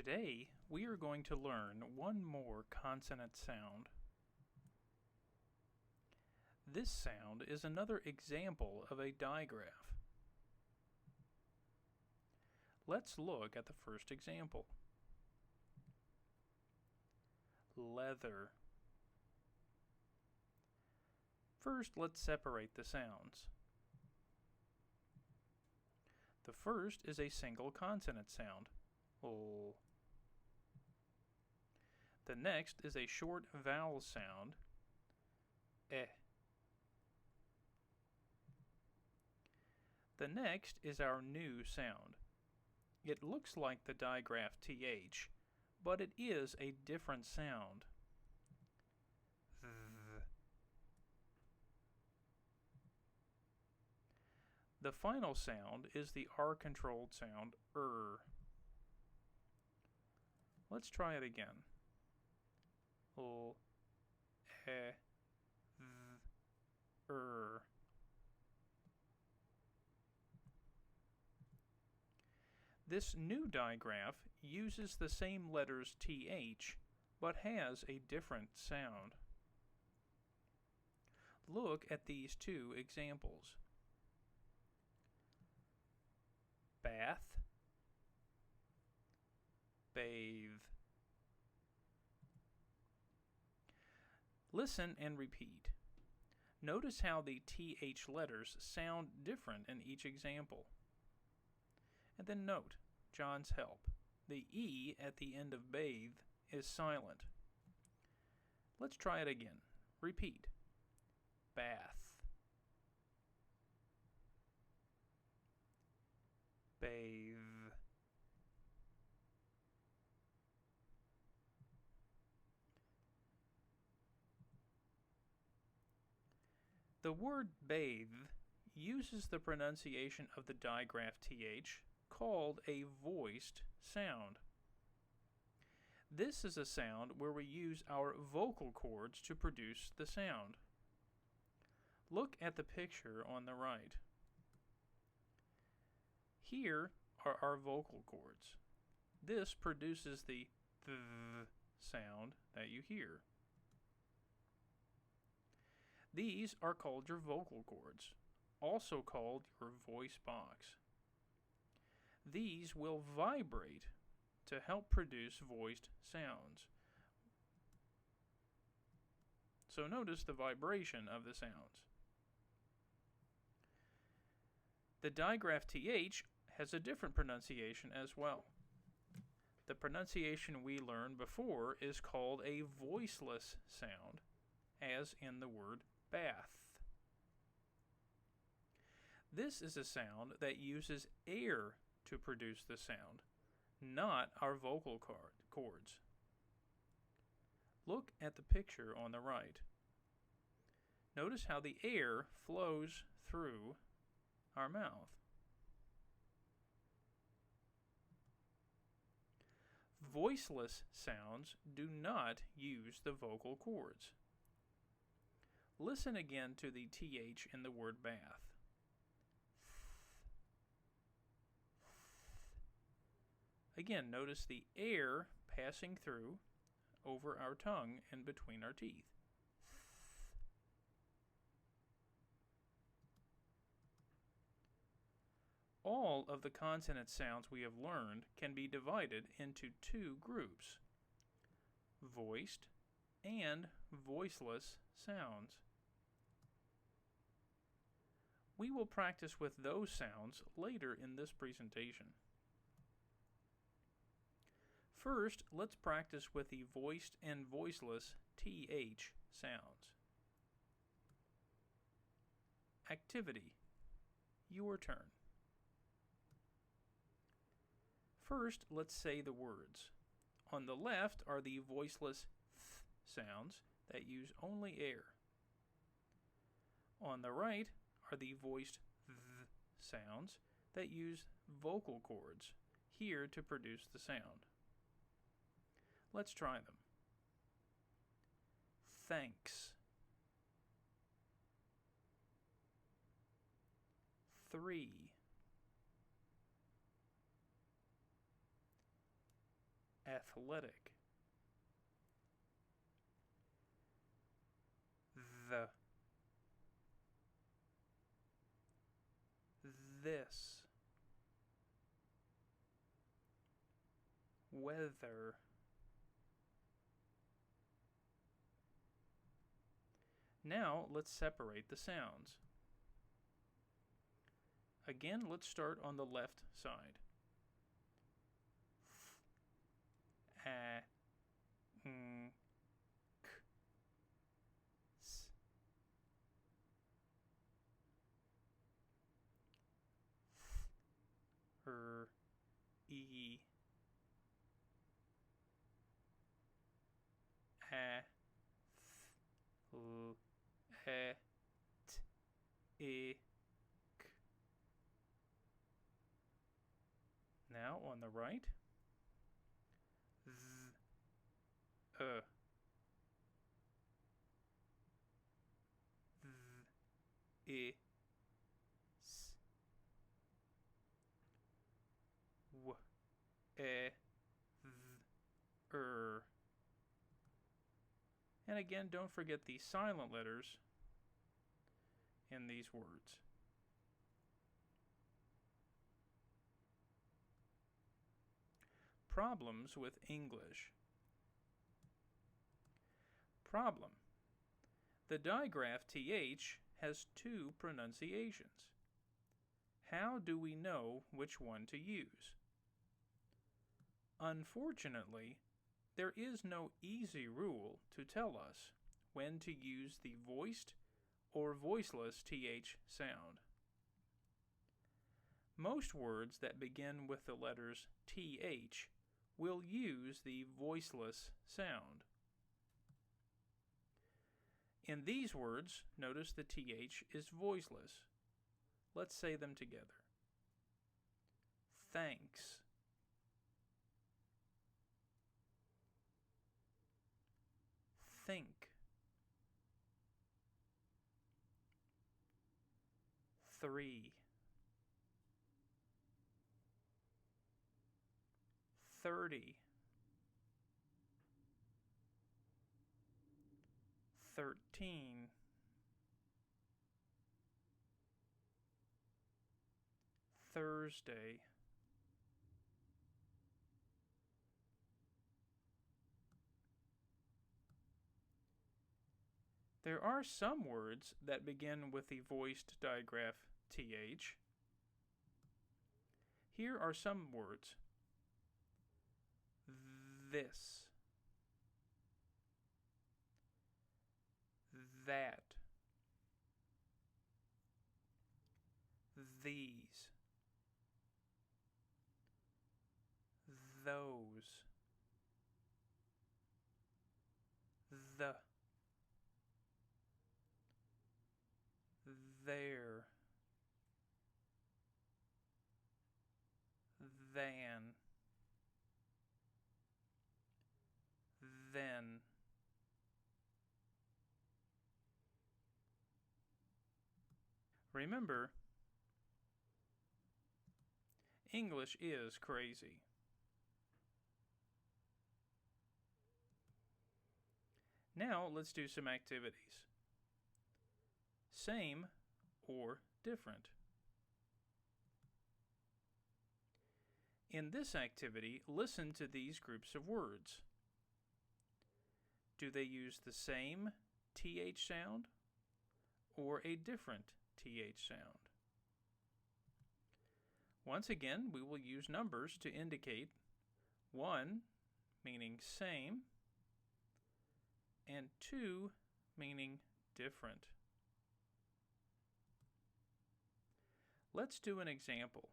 Today, we are going to learn one more consonant sound. This sound is another example of a digraph. Let's look at the first example. Leather. First, let's separate the sounds. The first is a single consonant sound, L. The next is a short vowel sound, E. The next is our new sound. It looks like the digraph TH, but it is a different sound. Th. The final sound is the R-controlled sound, Let's try it again. L, E, th, This new digraph uses the same letters TH, but has a different sound. Look at these two examples. Bath, bathe. Listen and repeat. Notice how the TH letters sound different in each example. And then note John's help. The E at the end of bathe is silent. Let's try it again. Repeat. Bath, bathe. The word bathe uses the pronunciation of the digraph TH called a voiced sound. This is a sound where we use our vocal cords to produce the sound. Look at the picture on the right. Here are our vocal cords. This produces the th sound that you hear. These are called your vocal cords, also called your voice box. These will vibrate to help produce voiced sounds. So notice the vibration of the sounds. The digraph TH has a different pronunciation as well. The pronunciation we learned before is called a voiceless sound, as in the word bath. This is a sound that uses air to produce the sound, not our vocal cords. Look at the picture on the right. Notice how the air flows through our mouth. Voiceless sounds do not use the vocal cords. Listen again to the TH in the word bath. Again, notice the air passing through over our tongue and between our teeth. All of the consonant sounds we have learned can be divided into two groups: voiced and voiceless sounds. We will practice with those sounds later in this presentation. First, let's practice with the voiced and voiceless TH sounds. Activity. Your turn. First, let's say the words. On the left are the voiceless th sounds that use only air. On the right are the voiced th sounds that use vocal cords here to produce the sound. Let's try them. Thanks. 3. athletic. The. This. Weather. Now let's separate the sounds. Again, let's start on the left side. A, n, k, s. R, e, a, l, e, t, e, k. Now on the right. Th, th, s, w, th, And again, don't forget the silent letters in these words. Problems with English. Problem. The digraph TH has two pronunciations. How do we know which one to use? Unfortunately, there is no easy rule to tell us when to use the voiced or voiceless TH sound. Most words that begin with the letters TH will use the voiceless sound. In these words, notice the TH is voiceless. Let's say them together. Thanks. Think. 3. 30. 13. 'Thursday. There are some words that begin with the voiced digraph TH. Here are some words. This. That. These. Those. The. There. Than. Then. Remember, English is crazy. Now let's do some activities. Same or different. In this activity, listen to these groups of words. Do they use the same TH sound or a different TH sound? Once again, we will use numbers to indicate 1 meaning same and 2 meaning different. Let's do an example.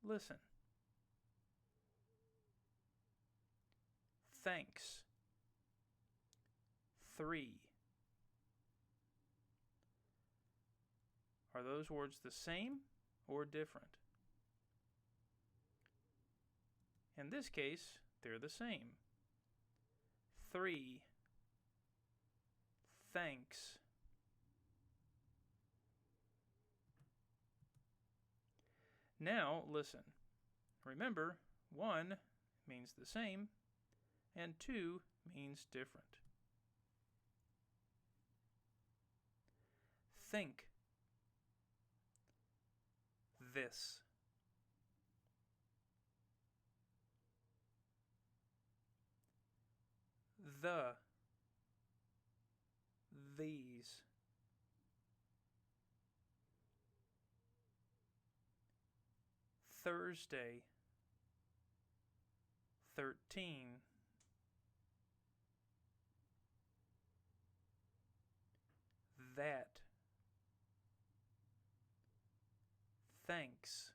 Listen. Thanks. 3. Are those words the same or different? In this case, they're the same. 3. Thanks. Now, listen. Remember, 1 means the same, and to means different. Think. This. The. These. Thursday. 13. That. Thanks.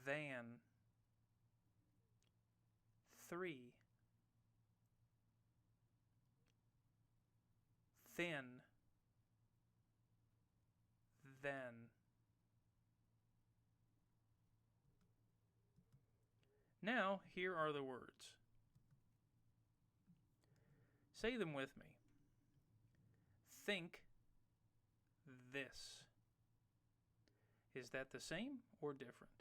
Than. 3. Thin. Then. Now, here are the words. Say them with me. Think this. Is that the same or different?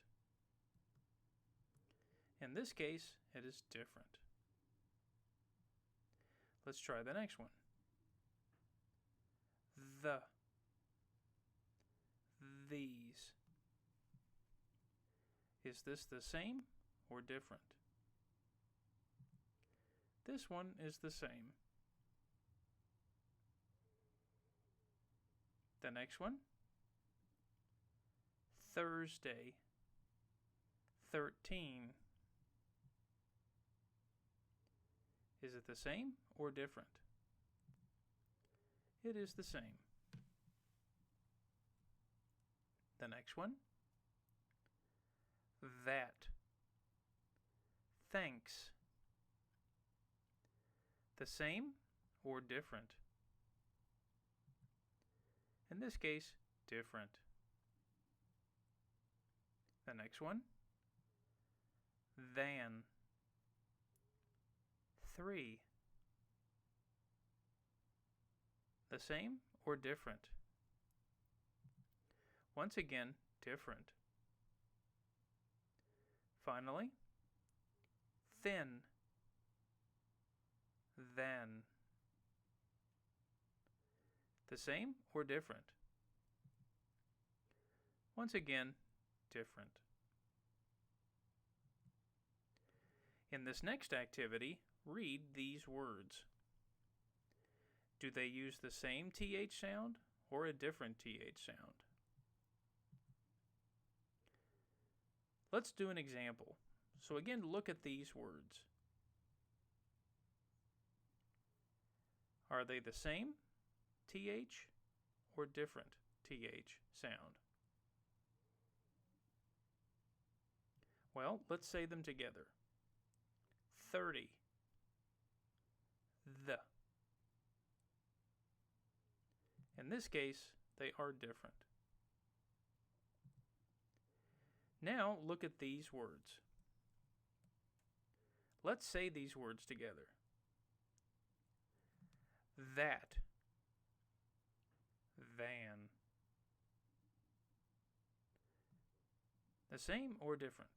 In this case, it is different. Let's try the next one. The. These. Is this the same or different? This one is the same. The next one. Thursday. 13. Is it the same or different? It is the same. The next one. That. Thanks. The same or different? In this case, different. The next one. Than. 3. The same or different? Once again, different. Finally, thin. Than. The same or different? Once again, different. In this next activity, read these words. Do they use the same TH sound or a different TH sound? Let's do an example. So again, look at these words. Are they the same TH or different TH sound? Well, let's say them together. 30. The. In this case, they are different. Now look at these words. Let's say these words together. That. Than. The same or different?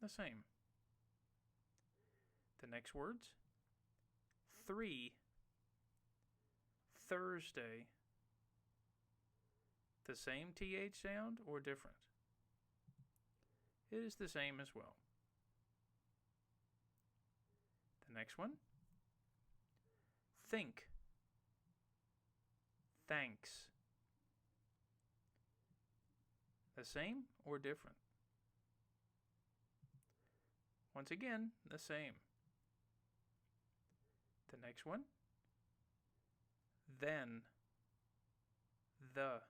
The same. The next words. 3. Thursday. The same TH sound or different? It is the same as well. The next one. Think. Thanks. The same or different? Once again, the same. The next one. Then. The.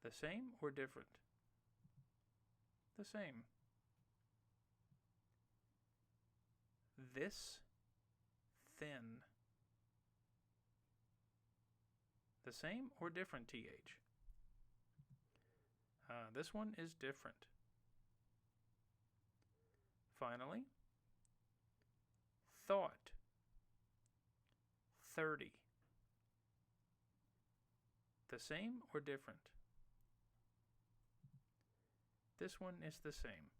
The same or different? The same. This. Thin. The same or different TH? This one is different. Finally, thought. 30. The same or different? This one is the same.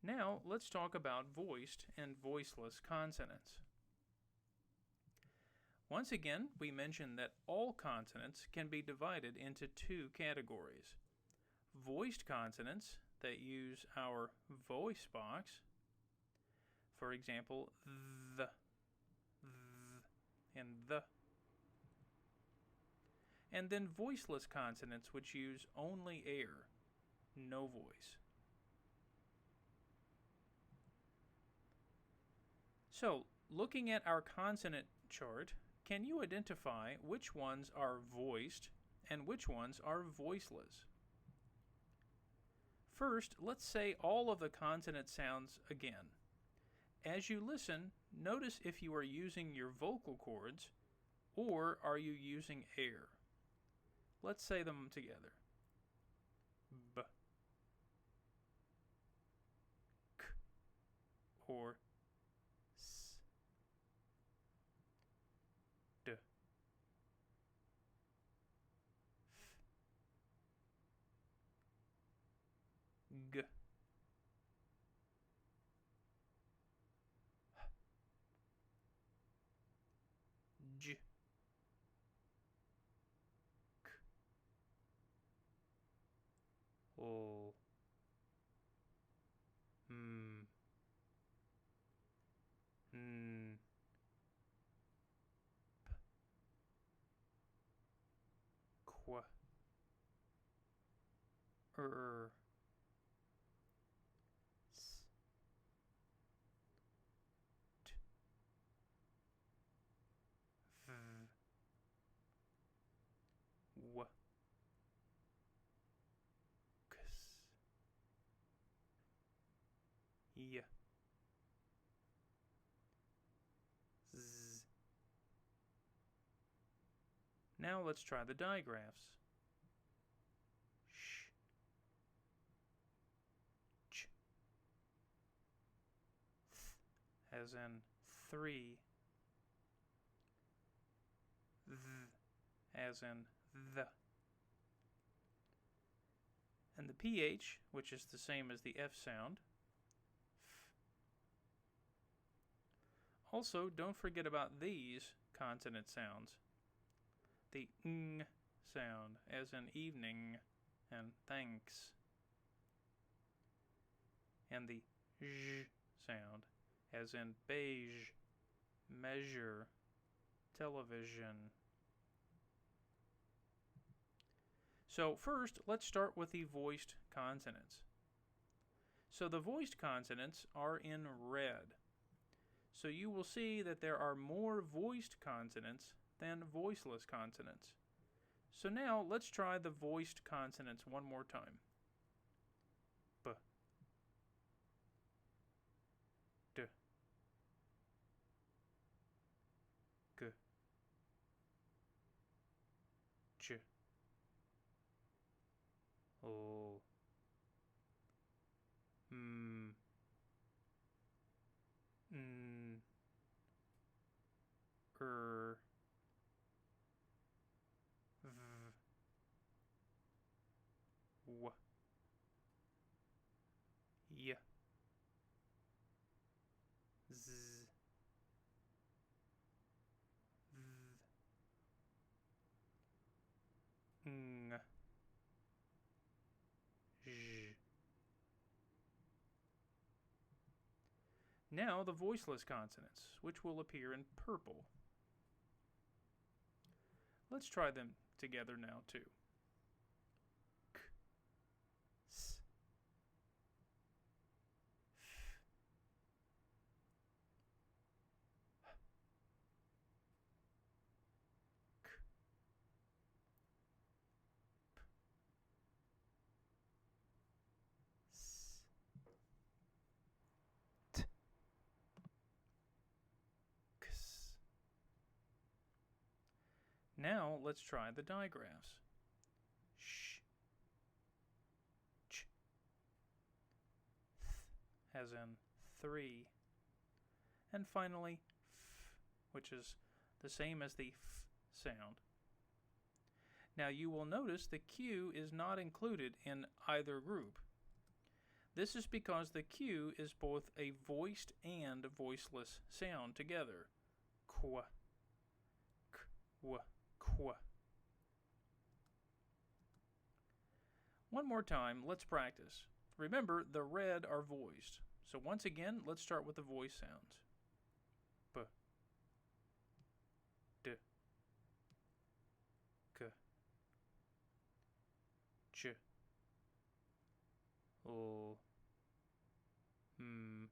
Now, let's talk about voiced and voiceless consonants. Once again, we mentioned that all consonants can be divided into two categories. Voiced consonants that use our voice box, for example, the, and the. And then voiceless consonants which use only air, no voice. So, looking at our consonant chart, can you identify which ones are voiced and which ones are voiceless? First, let's say all of the consonant sounds again. As you listen, notice if you are using your vocal cords or are you using air. Let's say them together. B, k, or s, d, f, g, j, k, o, m, n, p, qu, s, t, v, w, ks, y, z. Now let's try the digraphs. Sh, ch, th, as in 3, th, as in the. And the PH, which is the same as the F sound. F. Also, don't forget about these consonant sounds. The ng sound, as in evening and thanks. And the zh sound, as in beige, measure, television. So first, let's start with the voiced consonants. So the voiced consonants are in red. So you will see that there are more voiced consonants than voiceless consonants. So now let's try the voiced consonants one more time. B, d, g, j, o, m, n, v, w, y, z, v, ng, zh. Now the voiceless consonants, which will appear in purple. Let's try them together now too. K, s, f, h, k, p, s, t, ks. Now let's try the digraphs. Sh, ch, th, as in 3, and finally f, which is the same as the f sound. Now you will notice the Q is not included in either group. This is because the Q is both a voiced and voiceless sound together. Kwa, kwa, kwa. One more time, let's practice. Remember, the red are voiced. So once again, let's start with the voice sounds. B, d, k, ch, l, m,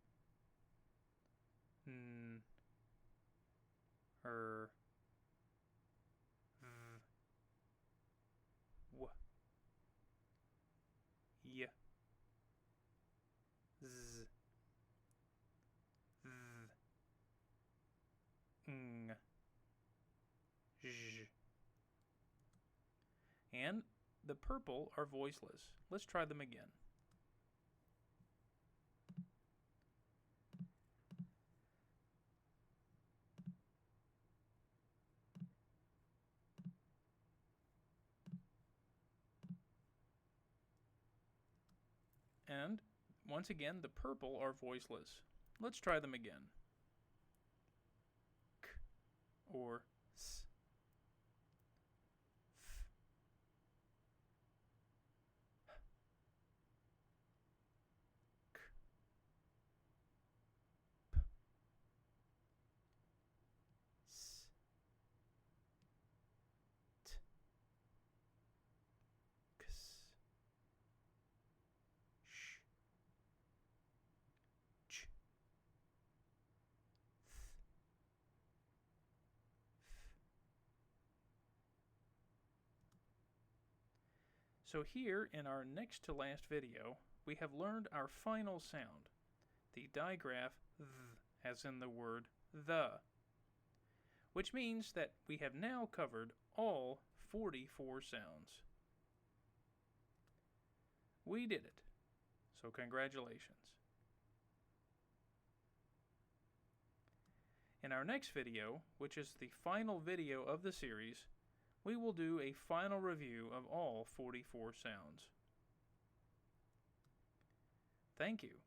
n, r, v, w, y, z, v, ng, j. And the purple are voiceless. Let's try them again. And once again, the purple are voiceless. Let's try them again. K or s, f, k, p, s, t, ks, sh, ch, th, f. So here in our next to last video, we have learned our final sound, the digraph th, as in the word the, which means that we have now covered all 44 sounds. We did it, so congratulations. In our next video, which is the final video of the series, we will do a final review of all 44 sounds. Thank you.